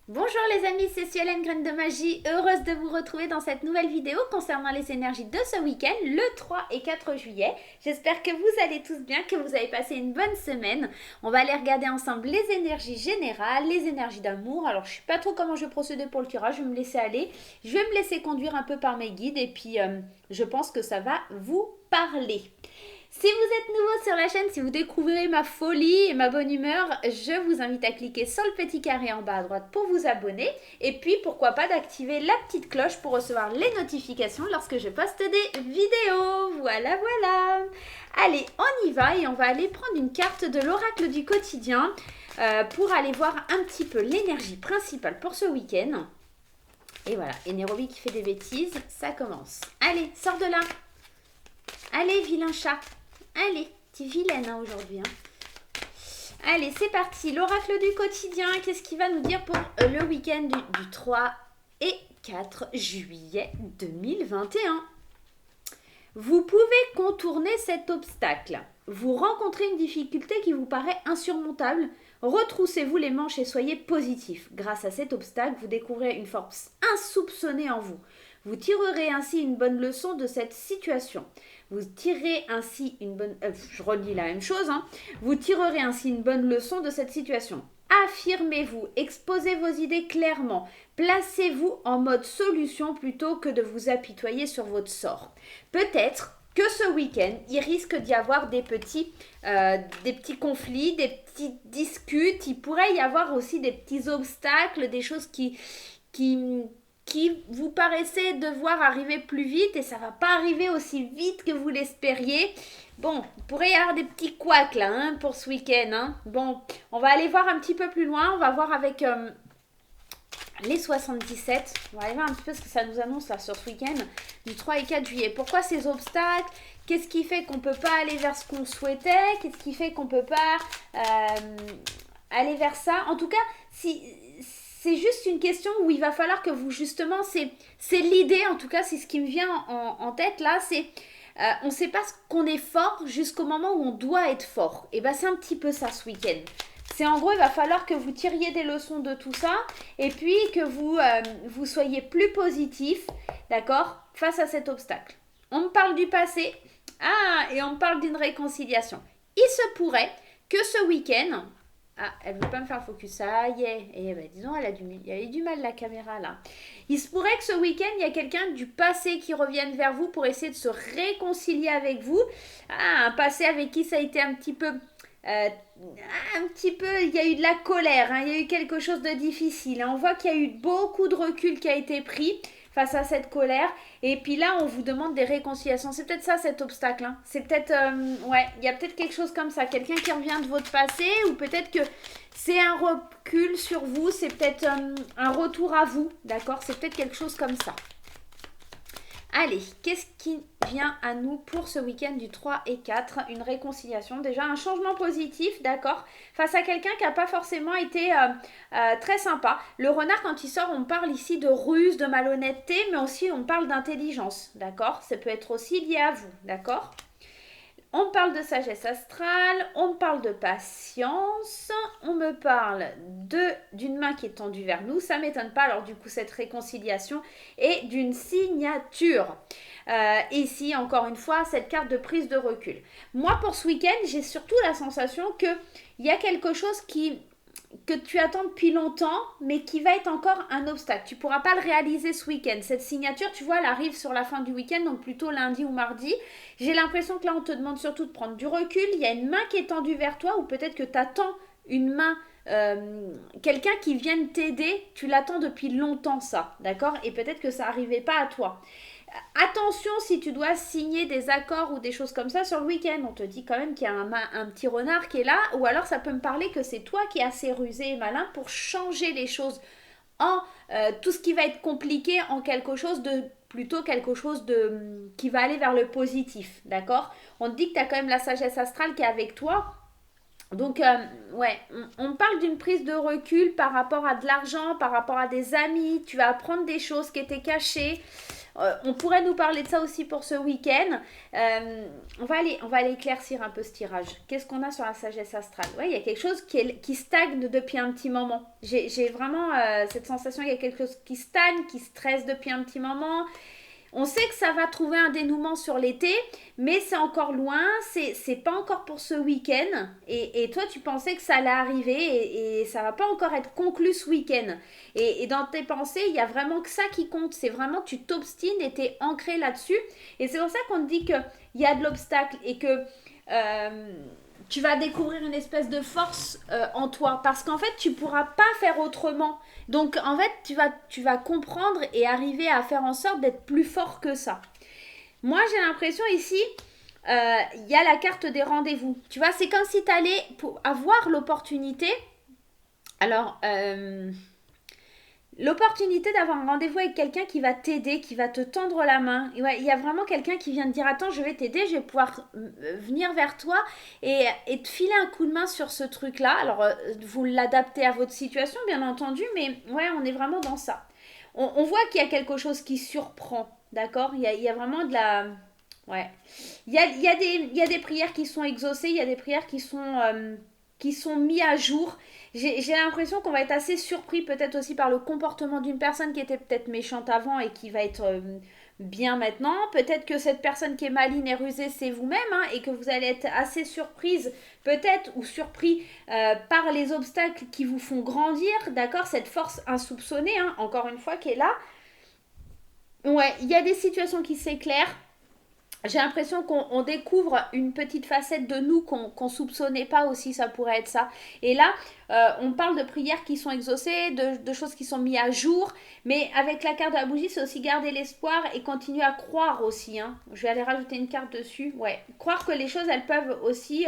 Bonjour les amis, c'est Cielène Graine de Magie, heureuse de vous retrouver dans cette nouvelle vidéo concernant les énergies de ce week-end, le 3 et 4 juillet. J'espère que vous allez tous bien, que vous avez passé une bonne semaine. On va aller regarder ensemble les énergies générales, les énergies d'amour. Alors je ne sais pas trop comment je vais procéder pour le tirage, je vais me laisser aller. Je vais me laisser conduire un peu par mes guides et puis je pense que ça va vous parler. Si vous êtes nouveau sur la chaîne, si vous découvrez ma folie et ma bonne humeur, je vous invite à cliquer sur le petit carré en bas à droite pour vous abonner. Et puis, pourquoi pas d'activer la petite cloche pour recevoir les notifications lorsque je poste des vidéos. Voilà, voilà. Allez, on y va et on va aller prendre une carte de l'oracle du quotidien pour aller voir un petit peu l'énergie principale pour ce week-end. Et voilà, et Nairobi qui fait des bêtises, ça commence. Allez, sors de là. Allez, vilain chat. Allez, t'es vilaine hein, aujourd'hui. Allez, c'est parti. L'oracle du quotidien, qu'est-ce qu'il va nous dire pour le week-end du 3 et 4 juillet 2021? Vous pouvez contourner cet obstacle. Vous rencontrez une difficulté qui vous paraît insurmontable. Retroussez-vous les manches et soyez positif. Grâce à cet obstacle, vous découvrez une force insoupçonnée en vous. Vous tirerez ainsi une bonne leçon de cette situation. Vous tirez ainsi une bonne... je relis la même chose. Vous tirerez ainsi une bonne leçon de cette situation. Affirmez-vous, exposez vos idées clairement, placez-vous en mode solution plutôt que de vous apitoyer sur votre sort. Peut-être que ce week-end, il risque d'y avoir des petits conflits, des petites disputes. Il pourrait y avoir aussi des petits obstacles, des choses qui, qui vous paraissait devoir arriver plus vite et ça va pas arriver aussi vite que vous l'espériez. Bon, il pourrait y avoir des petits couacs là pour ce week-end. Bon, on va aller voir un petit peu plus loin. On va voir avec les 77. On va aller voir un petit peu ce que ça nous annonce là sur ce week-end du 3 et 4 juillet. Pourquoi ces obstacles? Qu'est-ce qui fait qu'on peut pas aller vers ce qu'on souhaitait? Qu'est-ce qui fait qu'on peut pas aller vers ça? En tout cas, si c'est juste une question où il va falloir que vous justement, c'est l'idée en tout cas, c'est ce qui me vient en tête là, c'est on ne sait pas qu'on est fort jusqu'au moment où on doit être fort. Et bien c'est un petit peu ça ce week-end. C'est en gros, il va falloir que vous tiriez des leçons de tout ça et puis que vous soyez plus positif, d'accord, face à cet obstacle. On me parle du passé, et on me parle d'une réconciliation. Il se pourrait que ce week-end, elle veut pas me faire focus. Ça y est. Et ben, disons, elle a eu du mal la caméra là. Il se pourrait que ce week-end, il y a quelqu'un du passé qui revienne vers vous pour essayer de se réconcilier avec vous. Un passé avec qui ça a été un petit peu... il y a eu de la colère, il y a eu quelque chose de difficile. On voit qu'il y a eu beaucoup de recul qui a été pris face à cette colère. Et puis là, on vous demande des réconciliations. C'est peut-être ça cet obstacle. C'est peut-être, ouais, il y a peut-être quelque chose comme ça. Quelqu'un qui revient de votre passé ou peut-être que c'est un recul sur vous. C'est peut-être un retour à vous. D'accord? C'est peut-être quelque chose comme ça. Allez, qu'est-ce qui vient à nous pour ce week-end du 3 et 4? Une réconciliation, déjà un changement positif, d'accord? Face à quelqu'un qui n'a pas forcément été très sympa. Le renard, quand il sort, on parle ici de ruse, de malhonnêteté, mais aussi on parle d'intelligence, d'accord? Ça peut être aussi lié à vous, d'accord? On me parle de sagesse astrale, on me parle de patience, on me parle d'une main qui est tendue vers nous, ça m'étonne pas, alors du coup cette réconciliation, et d'une signature. Ici, encore une fois, cette carte de prise de recul. Moi, pour ce week-end, j'ai surtout la sensation qu'il y a quelque chose que tu attends depuis longtemps, mais qui va être encore un obstacle. Tu ne pourras pas le réaliser ce week-end. Cette signature, tu vois, elle arrive sur la fin du week-end, donc plutôt lundi ou mardi. J'ai l'impression que là, on te demande surtout de prendre du recul. Il y a une main qui est tendue vers toi, ou peut-être que tu attends une main, quelqu'un qui vienne t'aider. Tu l'attends depuis longtemps, ça, d'accord? Et peut-être que ça n'arrivait pas à toi. Attention si tu dois signer des accords ou des choses comme ça sur le week-end. On te dit quand même qu'il y a un petit renard qui est là. Ou alors ça peut me parler que c'est toi qui es assez rusé et malin pour changer les choses en tout ce qui va être compliqué en quelque chose de plutôt quelque chose de qui va aller vers le positif. D'accord? On te dit que tu as quand même la sagesse astrale qui est avec toi. Donc, ouais, on parle d'une prise de recul par rapport à de l'argent, par rapport à des amis. Tu vas apprendre des choses qui étaient cachées. On pourrait nous parler de ça aussi pour ce week-end. On va aller éclaircir un peu ce tirage. Qu'est-ce qu'on a sur la sagesse astrale? Ouais, il y a quelque chose qui stagne depuis un petit moment. J'ai vraiment cette sensation, il y a quelque chose qui stagne, qui stresse depuis un petit moment. On sait que ça va trouver un dénouement sur l'été, mais c'est encore loin, c'est pas encore pour ce week-end. Et toi, tu pensais que ça allait arriver et ça va pas encore être conclu ce week-end. Et dans tes pensées, il y a vraiment que ça qui compte. C'est vraiment que tu t'obstines et t'es ancré là-dessus. Et c'est pour ça qu'on te dit qu'il y a de l'obstacle et que tu vas découvrir une espèce de force en toi. Parce qu'en fait, tu pourras pas faire autrement. Donc en fait, tu vas comprendre et arriver à faire en sorte d'être plus fort que ça. Moi, j'ai l'impression ici, il y a la carte des rendez-vous. Tu vois, c'est comme si tu allais pour avoir l'opportunité. Alors, l'opportunité d'avoir un rendez-vous avec quelqu'un qui va t'aider, qui va te tendre la main. Ouais, il y a vraiment quelqu'un qui vient te dire attends, je vais t'aider, je vais pouvoir venir vers toi et te filer un coup de main sur ce truc-là. Alors, vous l'adaptez à votre situation, bien entendu, mais ouais, on est vraiment dans ça. On voit qu'il y a quelque chose qui surprend, d'accord? Il y a vraiment de la... Ouais. Il y a des prières qui sont exaucées, il y a des prières qui sont mises à jour. J'ai l'impression qu'on va être assez surpris peut-être aussi par le comportement d'une personne qui était peut-être méchante avant et qui va être bien maintenant. Peut-être que cette personne qui est maligne et rusée, c'est vous-même hein, et que vous allez être assez surprise peut-être ou surpris par les obstacles qui vous font grandir, d'accord? Cette force insoupçonnée, hein, encore une fois, qui est là. Ouais, il y a des situations qui s'éclairent. J'ai l'impression qu'on découvre une petite facette de nous qu'on soupçonnait pas aussi, ça pourrait être ça. Et là, on parle de prières qui sont exaucées, de choses qui sont mises à jour, mais avec la carte de la bougie, c'est aussi garder l'espoir et continuer à croire aussi. Hein. Je vais aller rajouter une carte dessus. Ouais, croire que les choses, elles peuvent aussi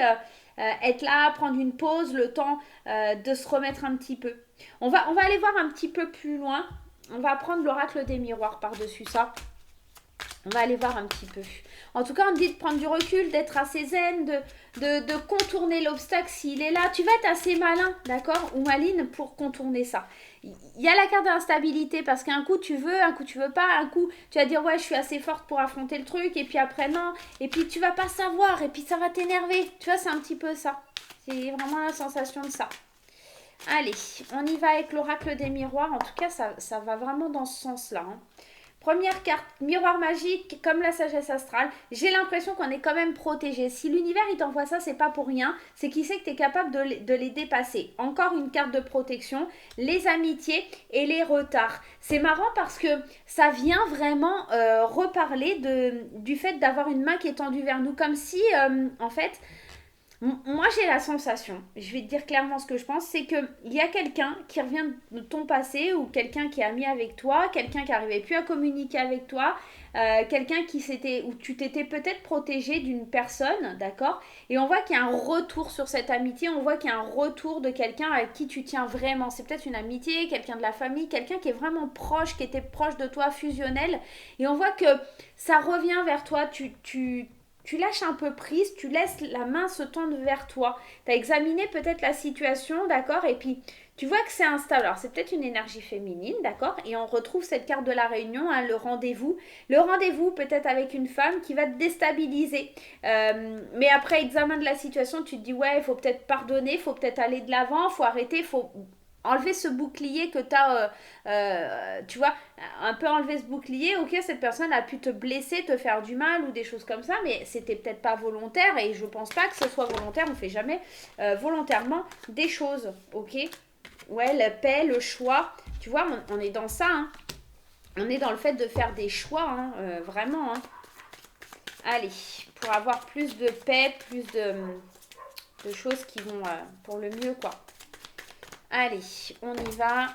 être là, prendre une pause, le temps de se remettre un petit peu. On va aller voir un petit peu plus loin. On va prendre l'oracle des miroirs par-dessus ça. On va aller voir un petit peu. En tout cas, on te dit de prendre du recul, d'être assez zen, de contourner l'obstacle s'il est là. Tu vas être assez malin, d'accord? Ou maline pour contourner ça. Il y a la carte de l'instabilité parce qu'un coup tu veux, un coup tu veux pas, un coup tu vas dire ouais je suis assez forte pour affronter le truc et puis après non. Et puis tu vas pas savoir et puis ça va t'énerver. Tu vois, c'est un petit peu ça. C'est vraiment la sensation de ça. Allez, on y va avec l'oracle des miroirs. En tout cas, ça va vraiment dans ce sens-là. Hein. Première carte, miroir magique, comme la sagesse astrale. J'ai l'impression qu'on est quand même protégé. Si l'univers il t'envoie ça, c'est pas pour rien. C'est qu'il sait que tu es capable de les dépasser. Encore une carte de protection, les amitiés et les retards. C'est marrant parce que ça vient vraiment reparler du fait d'avoir une main qui est tendue vers nous. Comme si, en fait, moi j'ai la sensation, je vais te dire clairement ce que je pense, c'est qu'il y a quelqu'un qui revient de ton passé ou quelqu'un qui est ami avec toi, quelqu'un qui n'arrivait plus à communiquer avec toi, quelqu'un où tu t'étais peut-être protégé d'une personne, d'accord? Et on voit qu'il y a un retour sur cette amitié, on voit qu'il y a un retour de quelqu'un à qui tu tiens vraiment. C'est peut-être une amitié, quelqu'un de la famille, quelqu'un qui est vraiment proche, qui était proche de toi, fusionnel. Et on voit que ça revient vers toi, tu lâches un peu prise, tu laisses la main se tendre vers toi. Tu as examiné peut-être la situation, d'accord? Et puis, tu vois que c'est instable. Alors, c'est peut-être une énergie féminine, d'accord? Et on retrouve cette carte de la réunion, hein, le rendez-vous. Le rendez-vous, peut-être avec une femme qui va te déstabiliser. Mais après examen de la situation, tu te dis, ouais, il faut peut-être pardonner, il faut peut-être aller de l'avant, il faut arrêter, il faut enlever ce bouclier que tu as, tu vois, un peu enlever ce bouclier, ok, cette personne a pu te blesser, te faire du mal ou des choses comme ça, mais c'était peut-être pas volontaire et je pense pas que ce soit volontaire, on fait jamais volontairement des choses, ok. Ouais, la paix, le choix, tu vois, on est dans ça, hein. On est dans le fait de faire des choix, hein, vraiment, hein. Allez, pour avoir plus de paix, plus de choses qui vont pour le mieux, quoi. Allez, on y va.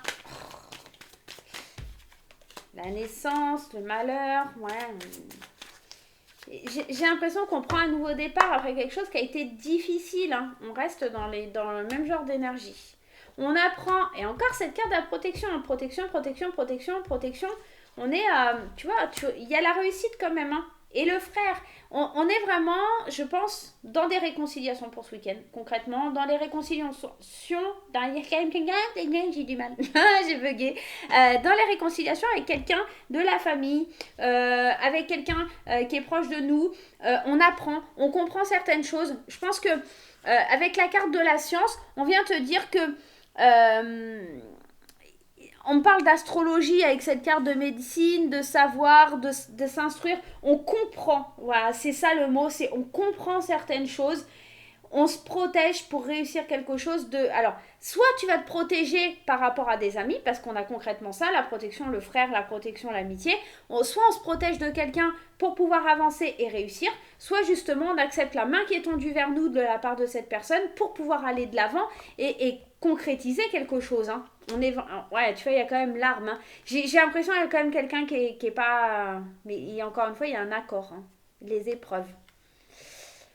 La naissance, le malheur, ouais. J'ai l'impression qu'on prend un nouveau départ après quelque chose qui a été difficile. Hein. On reste dans le même genre d'énergie. On apprend, et encore cette carte de la protection, hein. Protection. On est, tu vois, il y a la réussite quand même. Hein. et le frère. On est vraiment, je pense, dans des réconciliations pour ce week-end. Concrètement, dans les réconciliations, j'ai du mal, j'ai bugué. Dans les réconciliations avec quelqu'un de la famille, avec quelqu'un qui est proche de nous, on apprend, on comprend certaines choses. Je pense que avec la carte de la science, on vient te dire que on parle d'astrologie avec cette carte de médecine, de savoir, de s'instruire. On comprend, voilà, c'est ça le mot, c'est on comprend certaines choses. On se protège pour réussir quelque chose de... Alors, soit tu vas te protéger par rapport à des amis, parce qu'on a concrètement ça, la protection, le frère, la protection, l'amitié. Soit on se protège de quelqu'un pour pouvoir avancer et réussir, soit justement on accepte la main qui est tendue vers nous de la part de cette personne pour pouvoir aller de l'avant et concrétiser quelque chose. Hein. On est... Ouais, tu vois, il y a quand même l'arme. Hein. J'ai l'impression qu'il y a quand même quelqu'un qui est pas... Mais encore une fois, il y a un accord. Hein. Les épreuves.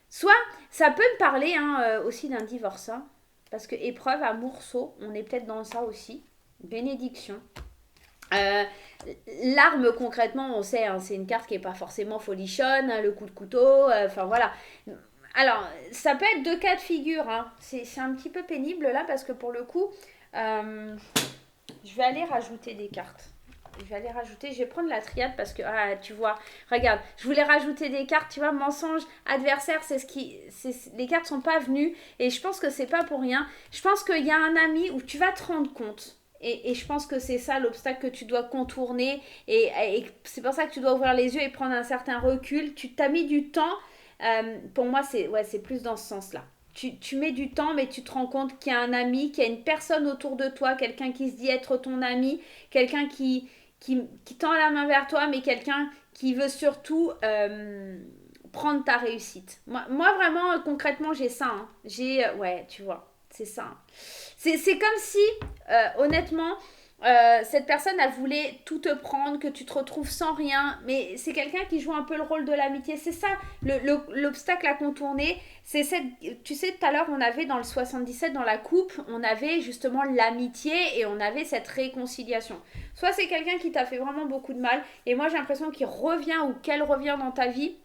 Soit, ça peut me parler aussi d'un divorce, hein, parce que épreuve, amour, saut, on est peut-être dans ça aussi. Bénédiction. L'arme, concrètement, on sait, hein, c'est une carte qui n'est pas forcément folichonne, hein, le coup de couteau, enfin voilà. Alors, ça peut être deux cas de figure, hein. C'est un petit peu pénible là, parce que pour le coup, je vais aller rajouter des cartes. Je vais prendre la triade parce que, tu vois, regarde, je voulais rajouter des cartes, tu vois, mensonge, adversaire, les cartes sont pas venues et je pense que c'est pas pour rien. Je pense qu'il y a un ami où tu vas te rendre compte. Et je pense que c'est ça l'obstacle que tu dois contourner et c'est pour ça que tu dois ouvrir les yeux et prendre un certain recul. Tu t'as mis du temps, pour moi c'est plus dans ce sens-là. Tu mets du temps, mais tu te rends compte qu'il y a un ami, qu'il y a une personne autour de toi, quelqu'un qui se dit être ton ami, quelqu'un qui tend la main vers toi, mais quelqu'un qui veut surtout prendre ta réussite. Moi vraiment, concrètement, j'ai ça. Hein. Ouais, tu vois, c'est ça. Hein. C'est comme si, honnêtement, cette personne, elle voulait tout te prendre, que tu te retrouves sans rien, mais c'est quelqu'un qui joue un peu le rôle de l'amitié. C'est ça, l'obstacle à contourner. Tu sais, tout à l'heure, on avait dans le 77, dans la coupe, on avait justement l'amitié et on avait cette réconciliation. Soit c'est quelqu'un qui t'a fait vraiment beaucoup de mal, et moi j'ai l'impression qu'il revient ou qu'elle revient dans ta vie.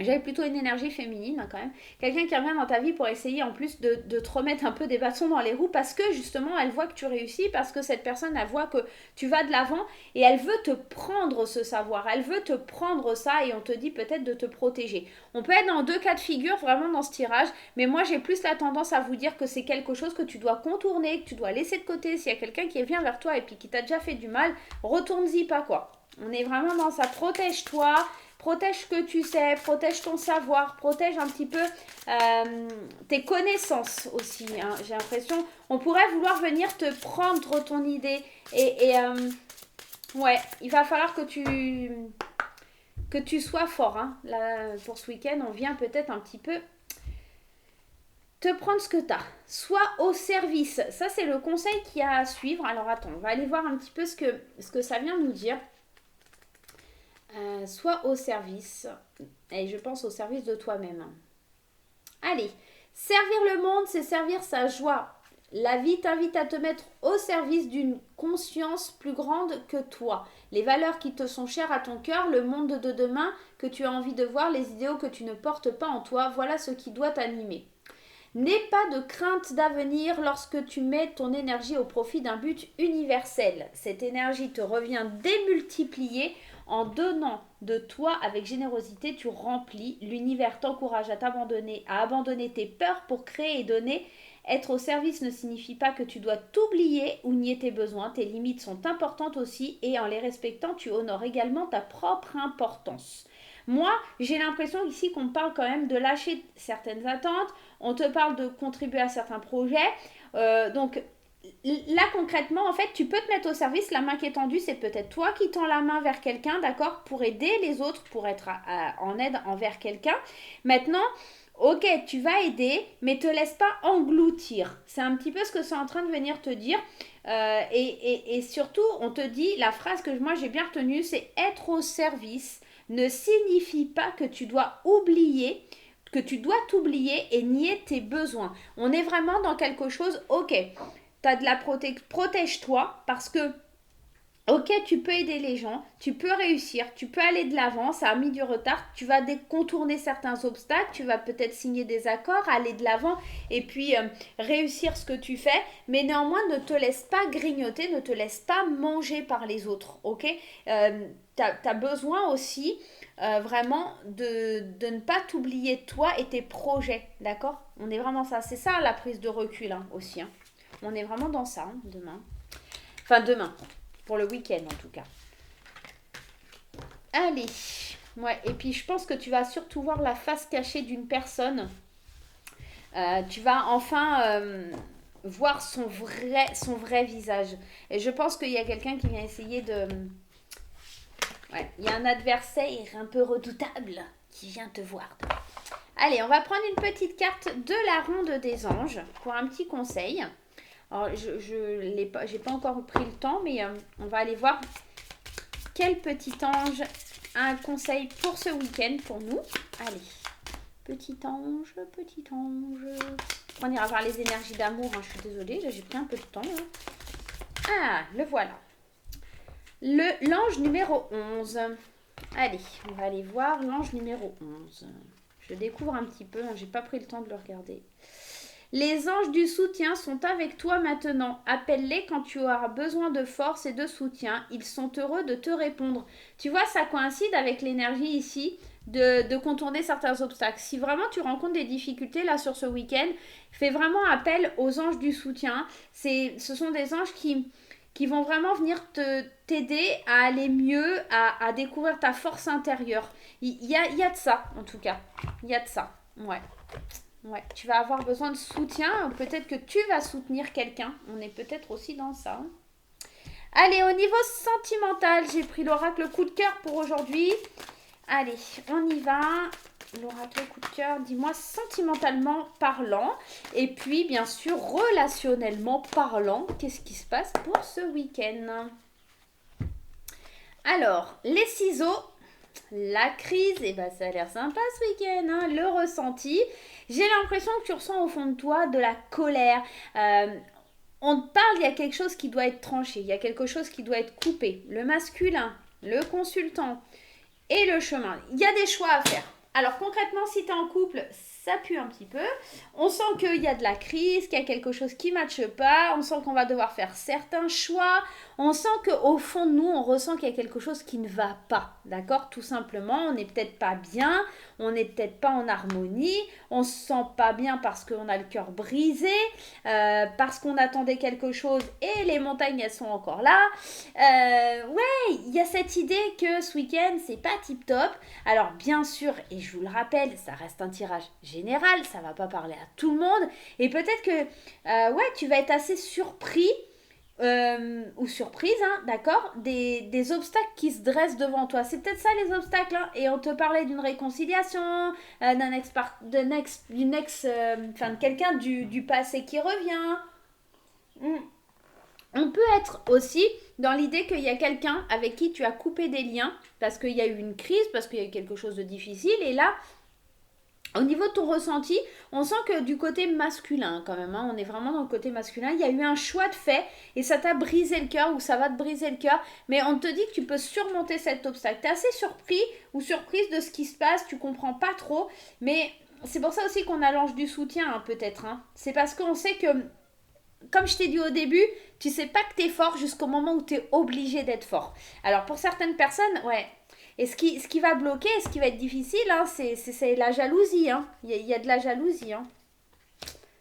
J'avais plutôt une énergie féminine quand même. Quelqu'un qui revient dans ta vie pour essayer en plus de te remettre un peu des bâtons dans les roues parce que justement elle voit que tu réussis, parce que cette personne elle voit que tu vas de l'avant et elle veut te prendre ce savoir, elle veut te prendre ça et on te dit peut-être de te protéger. On peut être dans deux cas de figure vraiment dans ce tirage, mais moi j'ai plus la tendance à vous dire que c'est quelque chose que tu dois contourner, que tu dois laisser de côté. S'il y a quelqu'un qui vient vers toi et puis qui t'a déjà fait du mal, retourne-y pas quoi. On est vraiment dans ça, protège-toi. Protège ce que tu sais, protège ton savoir, protège un petit peu tes connaissances aussi. Hein. J'ai l'impression, on pourrait vouloir venir te prendre ton idée. Ouais, il va falloir que tu sois fort. Hein. Là, pour ce week-end, on vient peut-être un petit peu te prendre ce que tu as. Sois au service. Ça, c'est le conseil qu'il y a à suivre. Alors, attends, on va aller voir un petit peu ce que ça vient nous dire. Sois au service. Et je pense au service de toi-même. Allez, servir le monde, c'est servir sa joie. La vie t'invite à te mettre au service d'une conscience plus grande que toi. Les valeurs qui te sont chères à ton cœur, le monde de demain que tu as envie de voir, les idéaux que tu ne portes pas en toi, voilà ce qui doit t'animer. N'aie pas de crainte d'avenir lorsque tu mets ton énergie au profit d'un but universel. Cette énergie te revient démultipliée. En donnant de toi avec générosité, tu remplis. L'univers t'encourage à abandonner tes peurs pour créer et donner. Être au service ne signifie pas que tu dois t'oublier ou nier tes besoins. Tes limites sont importantes aussi et en les respectant, tu honores également ta propre importance. Moi, j'ai l'impression ici qu'on parle quand même de lâcher certaines attentes. On te parle de contribuer à certains projets. Donc, là concrètement en fait tu peux te mettre au service. La main qui est tendue, c'est peut-être toi qui tends la main vers quelqu'un, d'accord, pour aider les autres, pour être en aide envers quelqu'un. Maintenant, ok, tu vas aider, mais te laisse pas engloutir. C'est un petit peu ce que c'est en train de venir te dire. Et surtout, on te dit, la phrase que moi j'ai bien retenue, c'est être au service ne signifie pas que tu dois t'oublier et nier tes besoins. On est vraiment dans quelque chose, ok, t'as de la protège-toi parce que Ok, tu peux aider les gens, tu peux réussir, tu peux aller de l'avant, ça a mis du retard, tu vas contourner certains obstacles, tu vas peut-être signer des accords, aller de l'avant et puis réussir ce que tu fais, mais néanmoins ne te laisse pas grignoter, ne te laisse pas manger par les autres, ok. T'as besoin aussi vraiment de ne pas t'oublier toi et tes projets, d'accord. On est vraiment ça, c'est ça la prise de recul hein, aussi. Hein. On est vraiment dans ça hein, demain. Enfin demain. Pour le week-end en tout cas. Allez. Ouais, et puis je pense que tu vas surtout voir la face cachée d'une personne. Tu vas enfin voir son vrai visage. Et je pense qu'il y a quelqu'un qui vient essayer de... Ouais, il y a un adversaire un peu redoutable qui vient te voir. Allez, on va prendre une petite carte de la ronde des anges pour un petit conseil. Alors, j'ai pas encore pris le temps, mais on va aller voir quel petit ange a un conseil pour ce week-end pour nous. Allez, petit ange, petit ange. On ira voir les énergies d'amour, hein, je suis désolée, là j'ai pris un peu de temps. Hein. Ah, le voilà. L'ange numéro 11. Allez, on va aller voir l'ange numéro 11. Je découvre un petit peu, hein, j'ai pas pris le temps de le regarder. Les anges du soutien sont avec toi maintenant. Appelle-les quand tu auras besoin de force et de soutien. Ils sont heureux de te répondre. Tu vois, ça coïncide avec l'énergie ici de contourner certains obstacles. Si vraiment tu rencontres des difficultés là sur ce week-end, fais vraiment appel aux anges du soutien. Ce sont des anges qui vont vraiment venir t'aider à aller mieux, à découvrir ta force intérieure. Il y a de ça, en tout cas. Il y a de ça, ouais. Ouais, tu vas avoir besoin de soutien. Peut-être que tu vas soutenir quelqu'un. On est peut-être aussi dans ça. Allez, au niveau sentimental, j'ai pris l'oracle coup de cœur pour aujourd'hui. Allez, on y va. L'oracle coup de cœur, dis-moi sentimentalement parlant. Et puis, bien sûr, relationnellement parlant, qu'est-ce qui se passe pour ce week-end? Alors, les ciseaux. La crise, et ben ça a l'air sympa ce week-end, hein, le ressenti. J'ai l'impression que tu ressens au fond de toi de la colère. On te parle, il y a quelque chose qui doit être tranché, il y a quelque chose qui doit être coupé. Le masculin, le consultant et le chemin. Il y a des choix à faire. Alors concrètement, si tu es en couple, ça pue un petit peu. On sent qu'il y a de la crise, qu'il y a quelque chose qui ne matche pas. On sent qu'on va devoir faire certains choix. On sent qu'au fond de nous, on ressent qu'il y a quelque chose qui ne va pas. D'accord? Tout simplement, on n'est peut-être pas bien. On n'est peut-être pas en harmonie. On se sent pas bien parce qu'on a le cœur brisé. Parce qu'on attendait quelque chose et les montagnes, elles sont encore là. Ouais, il y a cette idée que ce week-end, c'est pas tip-top. Alors bien sûr, et je vous le rappelle, ça reste un tirage général, ça va pas parler à tout le monde. Et peut-être que ouais, tu vas être assez surpris ou surprise, hein, d'accord, des obstacles qui se dressent devant toi. C'est peut-être ça les obstacles. Hein, et on te parlait d'une réconciliation, de quelqu'un du passé qui revient. On peut être aussi dans l'idée qu'il y a quelqu'un avec qui tu as coupé des liens parce qu'il y a eu une crise, parce qu'il y a eu quelque chose de difficile. Et là, au niveau de ton ressenti, on sent que du côté masculin quand même, hein, on est vraiment dans le côté masculin, il y a eu un choix de fait et ça t'a brisé le cœur ou ça va te briser le cœur, mais on te dit que tu peux surmonter cet obstacle. Tu es assez surpris ou surprise de ce qui se passe, tu comprends pas trop, mais c'est pour ça aussi qu'on a l'ange du soutien hein, peut-être. Hein. C'est parce qu'on sait que, comme je t'ai dit au début, tu sais pas que tu es fort jusqu'au moment où tu es obligé d'être fort. Alors pour certaines personnes, ouais. Et ce qui va bloquer, ce qui va être difficile, hein, c'est la jalousie. Hein. Il y a de la jalousie. Hein.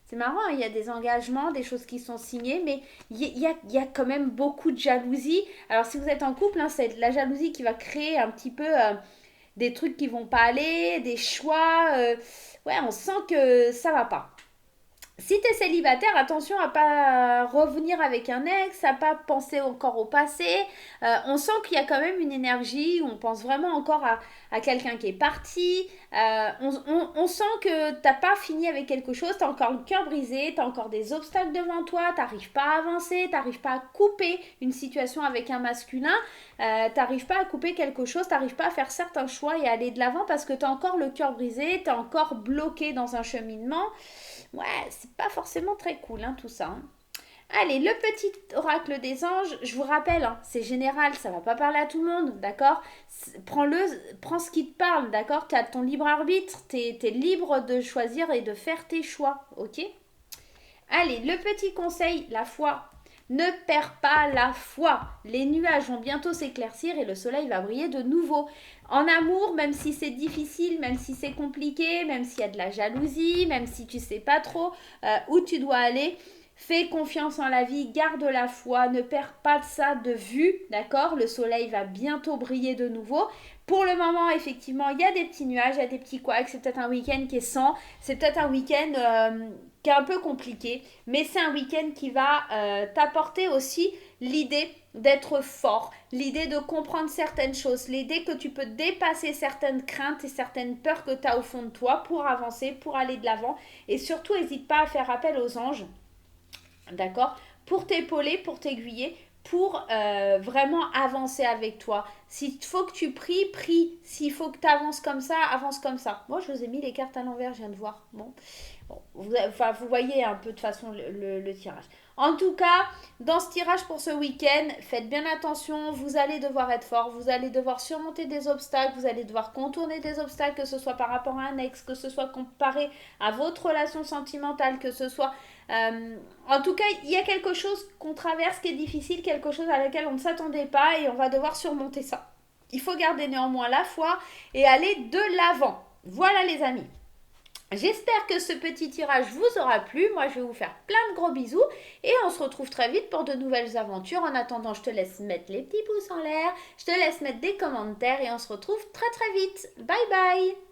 C'est marrant, hein, il y a des engagements, des choses qui sont signées, mais il y a quand même beaucoup de jalousie. Alors si vous êtes en couple, hein, c'est de la jalousie qui va créer un petit peu des trucs qui vont pas aller, des choix. Ouais, on sent que ça va pas. Si tu es célibataire, attention à pas revenir avec un ex, à pas penser encore au passé. On sent qu'il y a quand même une énergie où on pense vraiment encore à quelqu'un qui est parti. On sent que t'as pas fini avec quelque chose, tu as encore le cœur brisé, tu as encore des obstacles devant toi, tu n'arrives pas à avancer, tu n'arrives pas à couper une situation avec un masculin, tu n'arrives pas à couper quelque chose, tu n'arrives pas à faire certains choix et aller de l'avant parce que tu as encore le cœur brisé, tu es encore bloqué dans un cheminement. Ouais, c'est pas forcément très cool, hein, tout ça. Hein. Allez, le petit oracle des anges, je vous rappelle, hein, c'est général, ça va pas parler à tout le monde, d'accord? Prends ce qui te parle, d'accord? Tu as ton libre arbitre, tu es libre de choisir et de faire tes choix, ok? Allez, le petit conseil, la foi. Ne perds pas la foi. Les nuages vont bientôt s'éclaircir et le soleil va briller de nouveau. En amour, même si c'est difficile, même si c'est compliqué, même s'il y a de la jalousie, même si tu sais pas trop où tu dois aller, fais confiance en la vie, garde la foi, ne perds pas ça de vue, d'accord? Le soleil va bientôt briller de nouveau. Pour le moment, effectivement, il y a des petits nuages, il y a des petits couacs, c'est peut-être un week-end qui est sans, c'est peut-être un week-end qui est un peu compliqué, mais c'est un week-end qui va t'apporter aussi l'idée d'être fort, l'idée de comprendre certaines choses, l'idée que tu peux dépasser certaines craintes et certaines peurs que tu as au fond de toi pour avancer, pour aller de l'avant. Et surtout, n'hésite pas à faire appel aux anges, d'accord, pour t'épauler, pour t'aiguiller, pour vraiment avancer avec toi. S'il faut que tu pries, prie. S'il faut que tu avances comme ça, avance comme ça. Moi, je vous ai mis les cartes à l'envers, je viens de voir. Bon, vous voyez un peu de façon le tirage. En tout cas, dans ce tirage pour ce week-end, faites bien attention, vous allez devoir être fort, vous allez devoir surmonter des obstacles, vous allez devoir contourner des obstacles, que ce soit par rapport à un ex, que ce soit comparé à votre relation sentimentale, que ce soit... en tout cas, il y a quelque chose qu'on traverse qui est difficile, quelque chose à laquelle on ne s'attendait pas et on va devoir surmonter ça. Il faut garder néanmoins la foi et aller de l'avant. Voilà les amis. J'espère que ce petit tirage vous aura plu. Moi, je vais vous faire plein de gros bisous et on se retrouve très vite pour de nouvelles aventures. En attendant, je te laisse mettre les petits pouces en l'air, je te laisse mettre des commentaires et on se retrouve très très vite. Bye bye!